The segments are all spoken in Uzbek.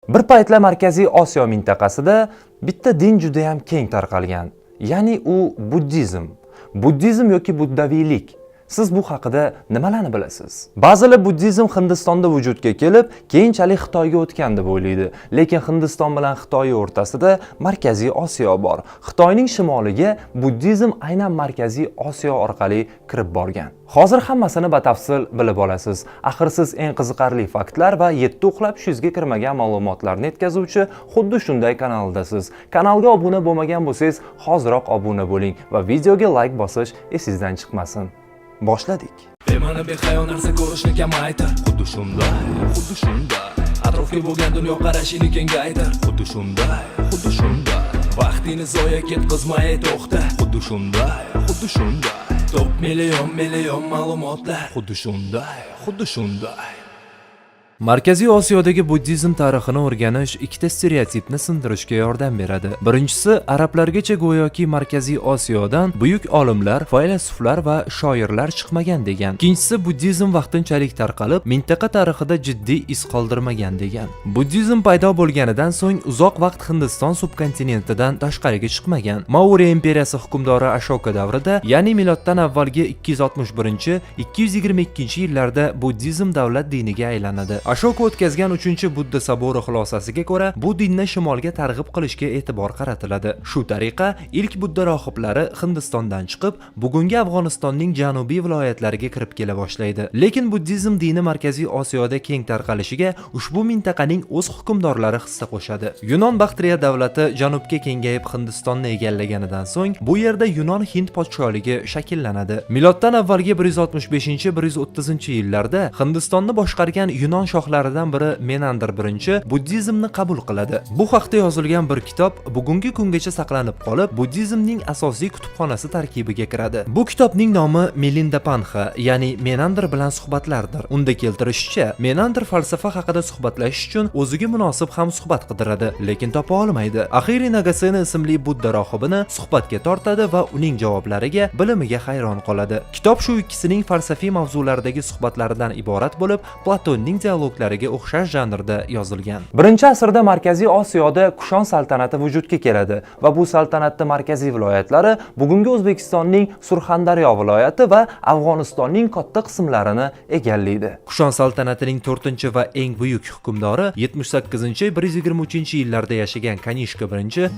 Bir paytlar Markaziy Osiyo mintaqasida bitta din juda ham keng tarqalgan, ya'ni u buddizm. Buddizm yoki buddaviylik. Siz bu haqida nimalarni bilasiz? Ba'zilar buddizm Hindistonda vujudga kelib, keyinchalik Xitoyga o'tgan deb o'ylaydi. Lekin Hindiston bilan Xitoy o'rtasida Markaziy Osiyo bor. Xitoyning shimoliga buddizm aynan Markaziy Osiyo orqali kirib borgan. Hozir hammasini batafsil bilib olasiz. Axir siz eng qiziqarli faktlar va 7 uxlab tushingizga kirmagan ma'lumotlarni yetkazuvchi xuddi shunday kanaldasiz. Kanalga obuna bo'lmagan bo'lsangiz, hoziroq obuna bo'ling va videoga like bosish esingizdan chiqmasin. Boshladik. Bema'ni behayo narsa ko'rishni kamaytir. Xuddi shunday, xuddi shunday. Atrofga bo'lgan dunyo qarashini kengaytir. Xuddi shunday, xuddi shunday. Vaqtini zoya ketkazmay to'xta. Xuddi shunday, xuddi shunday. Top million ma'lumotlar. Xuddi shunday, xuddi shunday. Markaziy Osiyodagi buddizm tarixini o'rganish ikkita stereotipni sindirishga yordam beradi. Birinchisi, arablargacha go'yoki Markaziy Osiyodan buyuk olimlar, faylasuflar va shoirlar chiqmagan degan. Ikkinchisi, buddizm vaqtinchalik tarqalib, mintaqa tarixida jiddiy iz qoldirmagan degan. Buddizm paydo bo'lganidan so'ng uzoq vaqt Hindiston subkontinentidan tashqariga chiqmagan. Maurya imperiyasi hukmdori Ashoka davrida, ya'ni miloddan avvalgi 260-222 yillarda buddizm davlat diniga aylanadi. Ashoka o'tkazgan 3-Budda sabori xulosasiga ko'ra, bu dinni shimolga targ'ib qilishga e'tibor qaratiladi. Shu tariqa ilk Budda rohiblari Hindistondan chiqib, bugungi Afg'onistonning janubiy viloyatlariga kirib kela boshlaydi. Lekin buddizm dini Markaziy Osiyoda keng tarqalishiga ushbu mintaqaning o'z hukmdorlari hissa qo'shadi. Yunon Baktriya davlati janubga kengayib Hindistonni egallaganidan so'ng, bu yerda Yunon-Hind podsholigi shakllanadi. Miloddan avvalgi 165-130-yillarda Hindistonni boshqargan Yunon shohlaridan biri Menandr I buddizmni qabul qiladi. Bu haqda yozilgan bir kitob bugungi kungacha saqlanib qolib, buddizmning asosiy kutubxonasi tarkibiga kiradi. Bu kitobning nomi Milinda Panxa, ya'ni Menandr bilan suhbatlardir. Unda keltirishicha, Menandr falsafa haqida suhbatlashish uchun o'ziga munosib ham suhbat qidiradi, lekin topa olmaydi. Axiri Nagasena ismli Budda rohibini suhbatga tortadi va uning javoblariga, bilimiga hayron qoladi. Kitob shu ikkisining falsafiy mavzulardagi suhbatlaridan iborat bo'lib, Platonning dialoglariga o'xshash janrda yozilgan. 1-asrda Markaziy Osiyoda Kushon saltanati vujudga keladi va bu saltanatning markaziy viloyatlari bugungi O'zbekistonning Surxondaryo viloyati va Afg'onistonning katta qismlarini egallaydi. Kushon saltanatining 4 va eng buyuk hukmdori 78-123-yillarda yashagan Kanishka I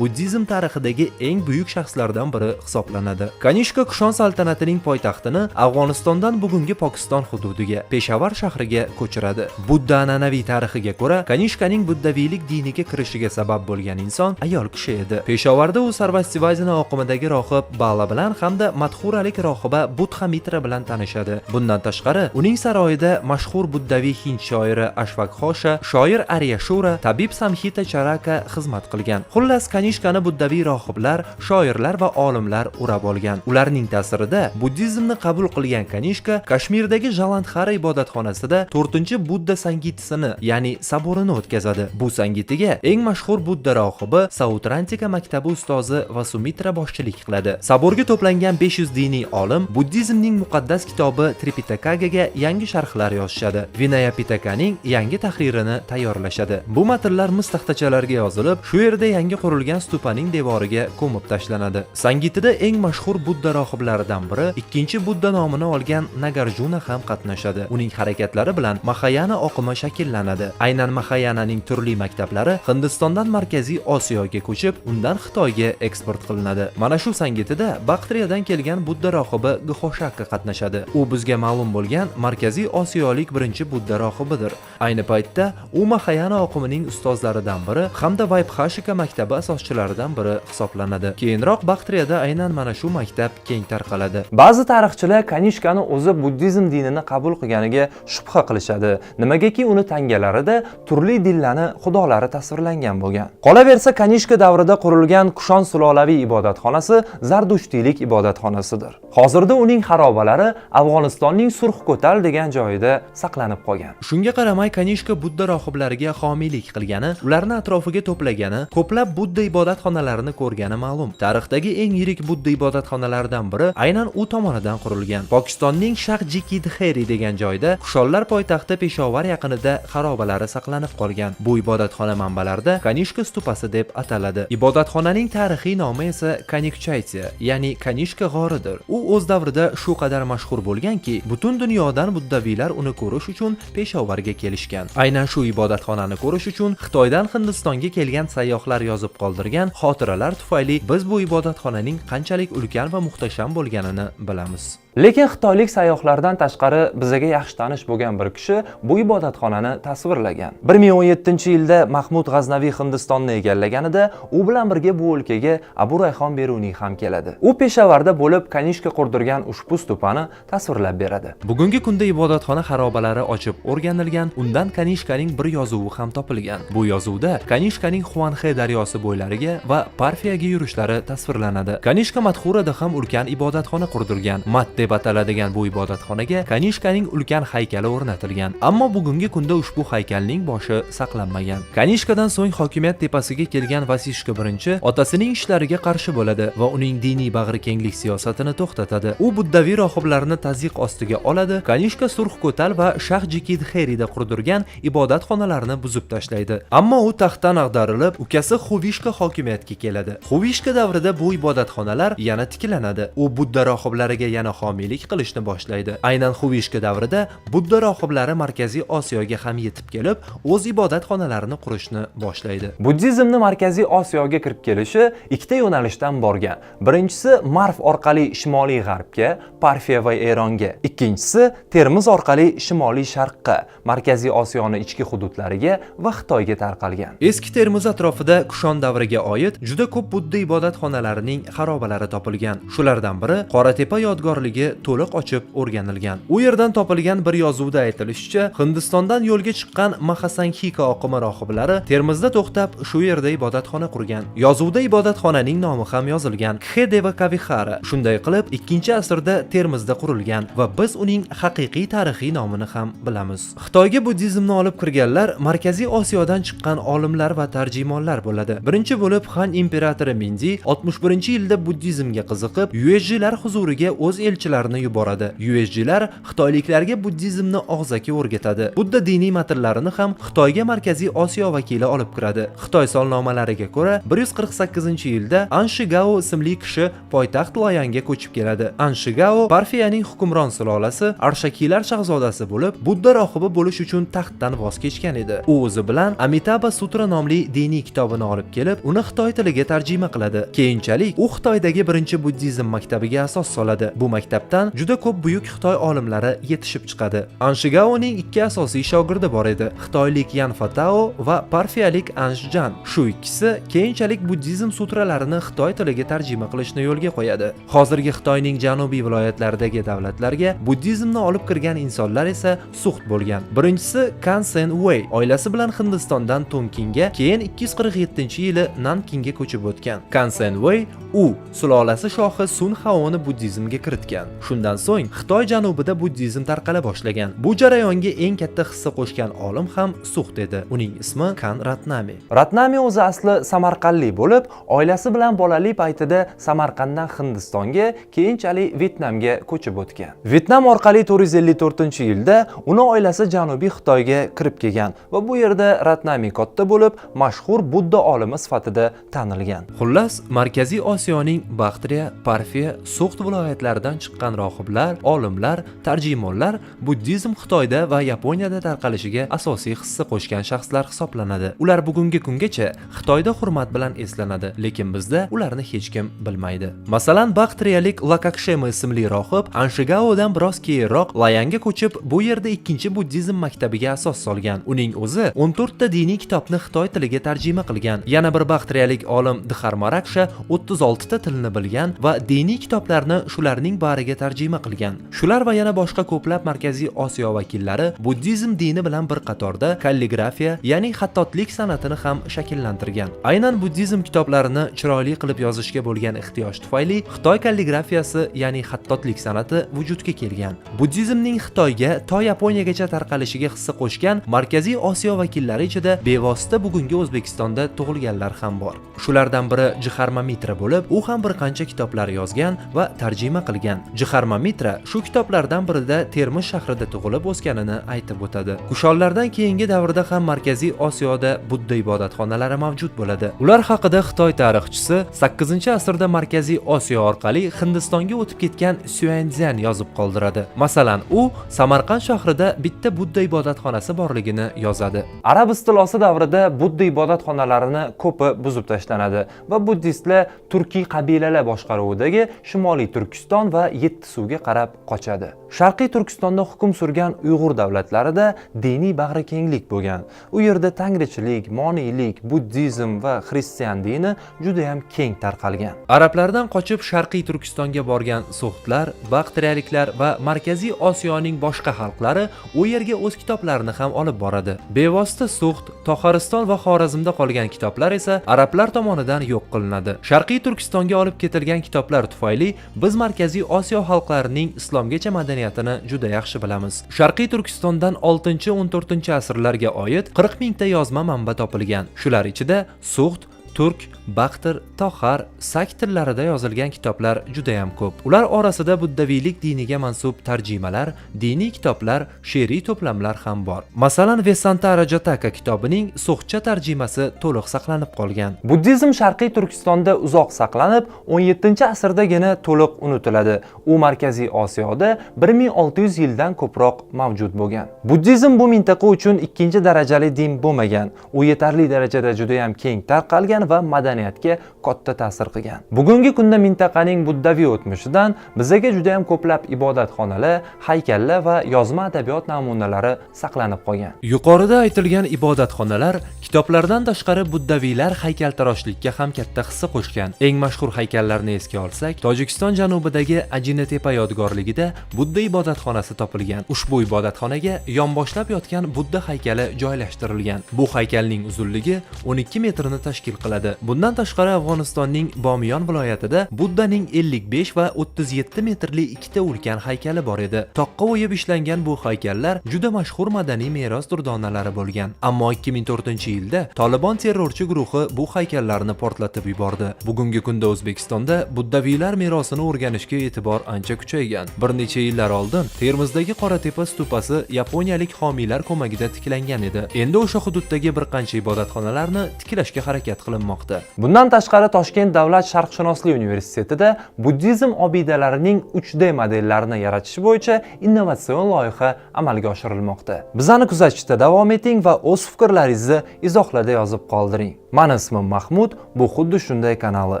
buddizm tarixidagi eng buyuk shaxslardan biri hisoblanadi. Kanishka Kushon saltanatining poytaxtini Afg'onistondan bugungi Pokiston hududiga, Peshavar shahriga ko'chiradi. Budda an'anaviy tarixiga ko'ra, Kanishkaning buddaviylik diniga kirishiga sabab bo'lgan inson ayol kishi edi. Peshovarda u Sarvastivadina oqimidagi rohib Bala bilan hamda madhuralik rohiba Buddhamitra bilan tanishadi. Bundan tashqari, uning saroyida mashhur buddaviy hind shoiri Ashvaghosha, shoir Aryashura, tabib Samhita Charaka xizmat qilgan. Xullas, Kanishkani buddaviy rohiblar, shoirlar va olimlar o'rab olgan. Ularning ta'sirida buddizmni qabul qilgan Kanishka Kashmirdagi Jalandhara ibodatxonasida 4-Budda sangitisini, ya'ni saborini o'tkazadi. Bu sangitiga eng mashhur Budda rohibi Sautrantika maktabi ustozi Vasumitra boshchilik qiladi. Saborga to'plangan 500 diniy olim buddizmning muqaddas kitobi Tripitakaga yangi sharhlar yozishadi. Vinaya Pitakaning yangi tahririni tayyorlashadi. Bu matnlar mis taxtachalarga yozilib, shu yerda yangi qurilgan stupaning devoriga ko'mib tashlanadi. Sangitida eng mashhur Budda rohiblaridan biri 2-Budda nomini olgan Nagarjuna ham qatnashadi. Uning harakatlari bilan Mahayana oqimi shakllanadi. Aynan Mahayananing turli maktablari Hindistondan Markaziy Osiyoga ko'chib, undan Xitoyga eksport qilinadi. Mana shu sangitida Baktriyadan kelgan Budda rohibi Ghoshaka qatnashadi. U bizga ma'lum bo'lgan Markaziy Osiyolik birinchi Budda rohibidir. Ayni paytda u Mahayana oqimining ustozlaridan biri hamda Vaibhashika maktabi asoschilaridan biri hisoblanadi. Keyinroq Baktriyada aynan mana shu maktab keng tarqaladi. Ba'zi tarixchilar Kanishkani o'zi buddizm dinini qabul qilganiga shubha qilishadi. Nimagaki uni tangalarida turli dinlarni xudolari tasvirlangan bo'lgan. Qolaversa, Kanishka davrida qurilgan Kushon sulolaviy ibodatxonasi Zardushtiylik ibodatxonasidir. Hozirda uning xarobalari Afg'onistonning Surxko'tal degan joyida saqlanib qolgan. Shunga qaramay, Kanishka Budda rohiblariga homiylik qilgani, ularni atrofiga to'plagani, ko'plab Budda ibodatxonalarini ko'rgani ma'lum. Tarixdagi eng yirik Budda ibodatxonalaridan biri aynan u tomonidan qurilgan. Pokistonning Shahjikidheri degan joyda Kushonlar poytaxti Peshovar yaqinida xarobalari saqlanib qolgan. Bu ibodatxona manbalarida Kanishka stupasi deb ataladi. Ibodatxonaning tarixiy nomi esa Kanikchaytya, ya'ni Kanishka g'oridir. U o'z davrida shu qadar mashhur bo'lganki, butun dunyodan buddaviylar uni ko'rish uchun Peshovarga kelishgan. Aynan shu ibodatxonani ko'rish uchun Xitoydan Hindistonga kelgan sayyohlar yozib qoldirgan xotiralar tufayli biz bu ibodatxonaning qanchalik ulkan va muhtasham bo'lganini bilamiz. Lekin xitoylik sayyohlardan tashqari bizaga yaxshi tanish bo'lgan bir kishi bu ibodatxonani tasvirlagan. 1017-yilda Mahmud G'aznaviy Hindistonni egallaganida u bilan birga bu o'lkaga Abu Rayhon Beruniy ham keladi. U Peshavarda bo'lib Kanishka qurdirgan ushbu stupani tasvirlab beradi. Bugungi kunda ibodatxona xarobalari ochib o'rganilgan, undan Kanishkaning bir yozuvi ham topilgan. Bu yozuvda Kanishkaning Xuanxe daryosi bo'ylariga va Parfiyaga yurishlari tasvirlanadi. Kanishka Madxurada ham ulkan ibodatxona qurdirgan. Deb ataladigan bu ibodatxonaga Kanishkaning ulkan haykali o'rnatilgan. Ammo bugungi kunda ushbu haykalning boshi saqlanmagan. Kanishkadan so'ng hokimiyat tepasiga kelgan Vasishka I otasining ishlariga qarshi bo'ladi va uning diniy bag'rikenglik siyosatini to'xtatadi. U buddaviy rohiblarni tazyiq ostiga oladi. Kanishka Surxko'tal va Shahjikid Xerida qurdirgan ibodatxonalarni buzib tashlaydi. Ammo u taxtdan ag'darilib, ukasi Xuvishka hokimiyatga keladi. Xuvishka davrida bu ibodatxonalar yana tiklanadi. U budda rohiblariga yana homiylik qilishni boshlaydi. Aynan Xuvishka davrida budda rohiblari Markaziy Osiyoga ham yetib kelib, o'z ibodatxonalarini qurishni boshlaydi. Buddizmni Markaziy Osiyoga kirib kelishi ikkita yo'nalishdan borgan. Birinchisi Marv orqali shimoliy g'arbga, Parfiya va Eronga. Ikkinchisi Termiz orqali shimoliy sharqqa, Markaziy Osiyoning ichki hududlariga va Xitoyga tarqalgan. Eski Termiz atrofida Kushon davriga oid juda ko'p budda ibodatxonalarining xarobalari topilgan. Shulardan biri Qoratepa yodgorligi to'liq ochib o'rganilgan. U yerdan topilgan bir yozuvda aytilishicha, Hindistondan yo'lga chiqqan Mahasanghika oqimi rohiblari Termizda to'xtab, shu yerda ibodatxona qurgan. Yozuvda ibodatxonaning nomi ham yozilgan. Khedeva Kavihara. Shunday qilib, 2-asrda Termizda qurilgan va biz uning haqiqiy tarixiy nomini ham bilamiz. Xitoyga buddizmni olib kirganlar Markaziy Osiyodan chiqqan olimlar va tarjimonlar bo'ladi. Birinchi bo'lib Han imperatori Mindi 61-yilda buddizmga qiziqib, Yuezhilar huzuriga o'z elchilarini yuboradi. Yuezhilar xitoyliklarga buddizmni og'zaki o'rgatadi. Budda diniy matnlarini ham Xitoyga Markaziy Osiyo vakili olib kiradi. Xitoy solnomalariga ko'ra 148-yilda Anshigao ismli kishi poytaxt Loyanga ko'chib keladi. Anshigao Parfiyaning hukmron sulolasi Arshakiylar shahzodasi bo'lib, budda rohibi bo'lish uchun taxtdan voz kechgan edi. U o'zi bilan Amitabha Sutra nomli diniy kitobini olib kelib, uni xitoy tiliga tarjima qiladi. Keyinchalik u Xitoydagi birinchi buddizm maktabiga asos soladi. Bu maktabdan juda ko'p buyuk Xitoy olimlari yetishib chiqadi. Anshigaoning 2 asosiy shogirdi bor edi. Xitoylik Yan Fatao va parfiyalik Anshjan. Shu ikkisi keyinchalik buddizm sutralarini Xitoy tiliga tarjima qilishni yo'lga qo'yadi. Hozirgi Xitoyning janubiy viloyatlaridagi davlatlarga buddizmni olib kirgan insonlar esa suxt bo'lgan. Birinchisi Kansen Wei oilasi bilan Hindistondan Tonkinga, keyin 247-yili Nankingga ko'chib o'tgan. Kansen Wei u sulolasi shohi Sun Haoni buddizmga kiritgan. Shundan so'ng Xitoy janubida buddizm tarqala boshlagan. Bu jarayonga eng katta hissa qo'shgan olim ham suxt edi. Uning ismi Kan Ratnami. Ratnami o'zi asli Samarqandlik bo'lib, oilasi bilan bolali paytida Samarqanddan Hindistonga, keyinchalik Vyetnamga ko'chib o'tgan. Vyetnam orqali 454-yilda uni oilasi janubiy Xitoyga kirib kelgan va bu yerda Ratnami katta bo'lib, mashhur budda olimi sifatida tanilgan. Xullas, Markaziy Osiyoning Baxtriya, Parfiya, Suxt viloyatlaridan chiqqan rohiblar, olimlar, tarjimonlar buddizm Xitoyda va Yaponiyada tarqalishiga asosiy hissa qo'shgan shaxslar hisoblanadi. Ular bugungi kungacha Xitoyda hurmat bilan eslanadi, lekin bizda ularni hech kim bilmaydi. Masalan, Baxtriyalik Lakakshema ismli rohib Anshigaodan biroz keyinroq Layanga ko'chib, bu yerda ikkinchi buddizm maktabiga asos solgan. Uning o'zi 14 ta diniy kitobni Xitoy tiliga tarjima qilgan. Yana bir baxtriyalik olim Dharmaraksha 36 ta tilni bilgan va diniy kitoblarni shularning bariga tarjima qilgan. Shular va yana boshqa ko'plab Markaziy Osiyo vakillari buddizm dini bilan bir qatorda kalligrafiya, ya'ni xattotlik san'atini ham shakllantirgan. Aynan buddizm kitoblarini chiroyli qilib yozishga bo'lgan ehtiyoj tufayli Xitoy kalligrafiyasi, ya'ni xattotlik san'ati vujudga kelgan. Buddizmning Xitoyga to Yaponiyagacha tarqalishiga hissa qo'shgan Markaziy Osiyo vakillari ichida bevosita bugungi O'zbekistonda tug'ilganlar ham bor. Shulardan biri Jiharmamitra bo'lib, u ham bir qancha kitoblar yozgan va tarjima qilgan. Jiharmamitra shu kitoblardan birida Termiz shahrida tug'ilib o'sganini aytib o'tadi. Kushonlardan keyingi davrda ham Markaziy Osiyoda Budda ibodatxonalari mavjud bo'ladi. Ular haqida Xitoy tarixchisi 8-asrda Markaziy Osiyo orqali Hindistonga o'tib ketgan Xuanzang yozib qoldiradi. Masalan, u Samarqand shahrida bitta Budda ibodatxonasi borligini yozadi. Arab istilosi davrida Budda ibodatxonalarini ko'pi buzib tashlanadi va buddistlar turkiy qabilalar boshqaruvidagi Shimoliy Turkiston va Yettisuvga qarab qochadi. Sharqiy Turkistonda hukm surgan Uyg'ur davlatlarida diniy bag'rikenglik bo'lgan. U yerda tangrichilik, moniylik, buddizm va xristian dini juda ham keng tarqalgan. Arablardan qochib Sharqiy Turkistonga borgan suxtlar, bakteriyaliklar va Markaziy Osiyoning boshqa xalqlari u yerga o'z kitoblarini ham olib boradi. Bevosita suxt, Toxariston va Xorazmda qolgan kitoblar esa arablar tomonidan yo'q qilinadi. Sharqiy Turkistonga olib ketilgan kitoblar tufayli biz Markaziy Osiyo xalqlarining islomgacha madaniyatini juda yaxshi bilamiz. Sharqiy Turkistondan 6-14-asrlarga oid 40 mingta yozma manba topilgan. Shular ichida suxt, turk, Baxtir, Toxar, sak tillarida yozilgan kitoblar juda ham ko'p. Ular orasida buddaviylik diniga mansub tarjimalar, diniy kitoblar, she'riy to'plamlar ham bor. Masalan, Vesantara Jataka kitobining suxtcha tarjimasi to'liq saqlanib qolgan. Buddizm Sharqiy Turkistonda uzoq saqlanib, 17-asrdagina to'liq unutiladi. U Markaziy Osiyoda 1600 yildan ko'proq mavjud bo'lgan. Buddizm bu mintaqa uchun ikkinchi darajali din bo'lmagan. U yetarli darajada juda ham keng tarqalgan va madaniyatga katta ta'sir qilgan. Bugungi kunda mintaqaning buddaviy o'tmishidan bizaga juda ham ko'plab ibodatxonalar, haykallar va yozma adabiyot namunalari saqlanib qolgan. Yuqorida aytilgan ibodatxonalar kitoblardan tashqari buddaviylar haykaltaroshlikka ham katta hissa qo'shgan. Eng mashhur haykallarni esga olsak, Tojikiston janubidagi Ajinatepa yodgorligida Budda ibodatxonasi topilgan. Ushbu ibodatxonaga yonboshlab yotgan Budda haykali joylashtirilgan. Bu haykalning uzunligi 12 metrni tashkil qiladi. Bundan tashqari Afg'onistonning Bomiyon viloyatida Buddaning 55 va 37 metrli ikkita ulkan haykali bor edi. Toqqa o'yib ishlangan bu haykallar juda mashhur madaniy meros durdonalari bo'lgan. Ammo 2004-yilda Taliban terrorchi guruhi bu haykallarni portlatib yubordi. Bugungi kunda O'zbekistonda buddaviylar merosini o'rganishga e'tibor ancha kuchaygan. Bir necha yillar oldin Termizdagi Qoratepa stupasi yaponiyalik homiylar ko'magida tiklangan edi. Endi o'sha hududdagi bir qancha ibodatxonalarni tiklashga harakat qilinmoqda. Bundan tashqari Toshkent davlat sharqshunoslik universitetida buddizm obidalarining 3D modellarini yaratish bo'yicha innovatsion loyiha amalga oshirilmoqda. Bizani kuzatishda davom eting va o'z fikrlaringizni izohlarda yozib qoldiring. Meni ismim Mahmud, bu xuddi shunday kanali.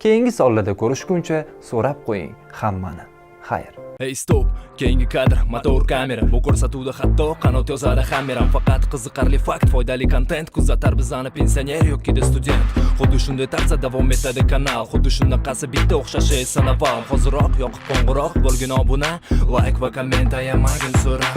Keyingi sonlarda ko'rishguncha so'rab qo'ying hammani. Xayr. Hey stop, keyingi kadr, motor kamera. Bu ko'rsatuvda hatto qanot yozadi hammeram. Faqat qiziqarli fakt, foydali kontent kuzatar bizani pensioner yoki student. Xuddi shunday tarzda davom etadi kanal. Xuddi shunaqasi bitta o'xshashi esa navam. Hoziroq yoqib qo'ng'iroq bo'lgin obuna, like va komment ayamagin so'ra.